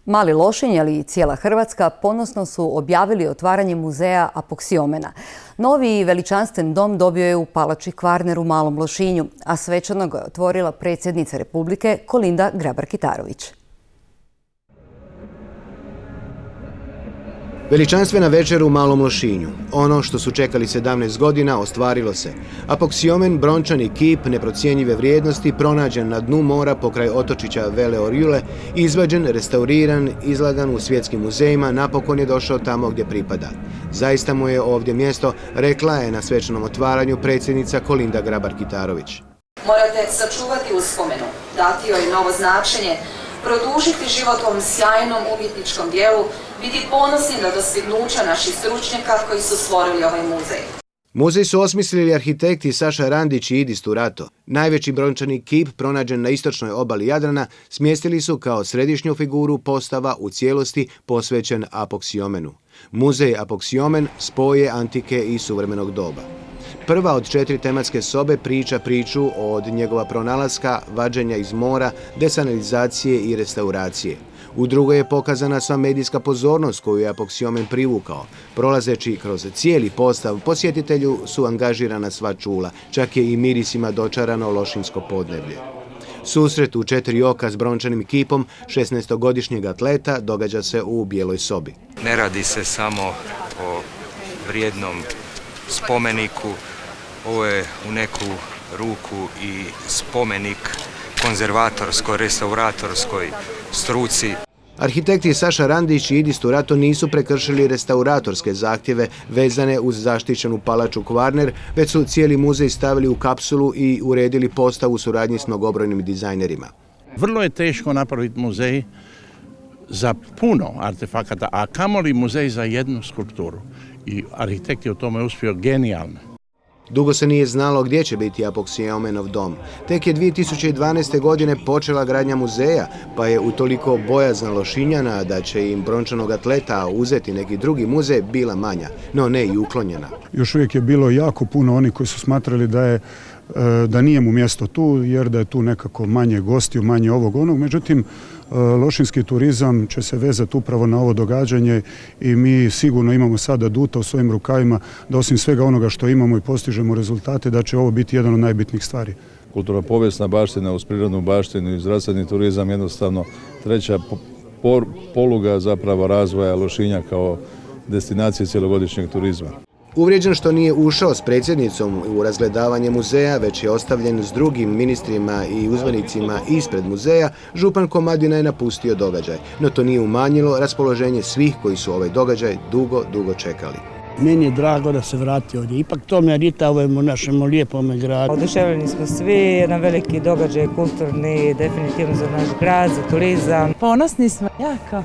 Mali Lošinj, ali i cijela Hrvatska ponosno su objavili otvaranje muzeja Apoksiomena. Novi i veličanstven dom dobio je u Palači Kvarner u Malom Lošinju, a svečano ga je otvorila predsjednica Republike Kolinda Grabar-Kitarović. Veličanstvena večer u Malom Lošinju. Ono što su čekali 17 godina ostvarilo se. Apoksiomen, brončani kip neprocjenjive vrijednosti, pronađen na dnu mora pokraj otočića Vele Orjule, izvađen, restauriran, izlagan u svjetskim muzejima, napokon je došao tamo gdje pripada. Zaista mu je ovdje mjesto, rekla je na svečanom otvaranju predsjednica Kolinda Grabar-Kitarović. Morate sačuvati uspomenu, dati joj novo značenje, produžiti život ovom sjajnom umjetničkom dijelu, biti ponosni na dostignuća naših stručnjaka koji su stvorili ovaj muzej. Muzej su osmislili arhitekti Saša Randić i Idis Turato. Najveći brončani kip, pronađen na istočnoj obali Jadrana, smjestili su kao središnju figuru postava u cijelosti posvećen Apoksiomenu. Muzej Apoksiomen spoj je antike i suvremenog doba. Prva od 4 tematske sobe priča priču od njegova pronalaska, vađenja iz mora, desalinizacije i restauracije. U drugoj je pokazana sva medijska pozornost koju je Apoksiomen privukao. Prolazeći kroz cijeli postav, posjetitelju su angažirana sva čula, čak je i mirisima dočarano lošinjsko podneblje. Susret u 4 oka s brončanim kipom 16-godišnjeg atleta događa se u Bijeloj sobi. Ne radi se samo o vrijednom spomeniku, ovo je u neku ruku i spomenik konzervatorskoj, restauratorskoj struci. Arhitekti Saša Randić i Idis Turato nisu prekršili restauratorske zahtjeve vezane uz zaštićenu palaču Kvarner, već su cijeli muzej stavili u kapsulu i uredili postavu u suradnji s mnogobrojnim dizajnerima. Vrlo je teško napraviti muzej za puno artefakata, a kamoli muzej za jednu skulpturu. I arhitekt je u tome uspio genijalno. Dugo se nije znalo gdje će biti Apoksiomenov dom. Tek je 2012. godine počela gradnja muzeja, pa je utoliko bojazna Lošinjana da će im brončanog atleta uzeti neki drugi muzej bila manja, no ne i uklonjena. Još uvijek je bilo jako puno onih koji su smatrali da nije mu mjesto tu, jer da je tu nekako manje gostiju, manje ovog onog. Međutim, lošinjski turizam će se vezati upravo na ovo događanje i mi sigurno imamo sada aduta u svojim rukavima da osim svega onoga što imamo i postižemo rezultate, da će ovo biti jedan od najbitnijih stvari. Kulturno-povijesna baština uz prirodnu baštinu i zdravstveni turizam jednostavno treća poluga zapravo razvoja Lošinja kao destinacije cjelogodišnjeg turizma. Uvrijeđen što nije ušao s predsjednicom u razgledavanje muzeja, već je ostavljen s drugim ministrima i uzvanicima ispred muzeja, župan Komadina je napustio događaj. No to nije umanjilo raspoloženje svih koji su ovaj događaj dugo čekali. Meni je drago da se vrati ovdje. Ipak to merita ovome našemu lijepome gradu. Oduševljeni smo svi, jedan veliki događaj kulturni, definitivno za naš grad, za turizam. Ponosni smo jako.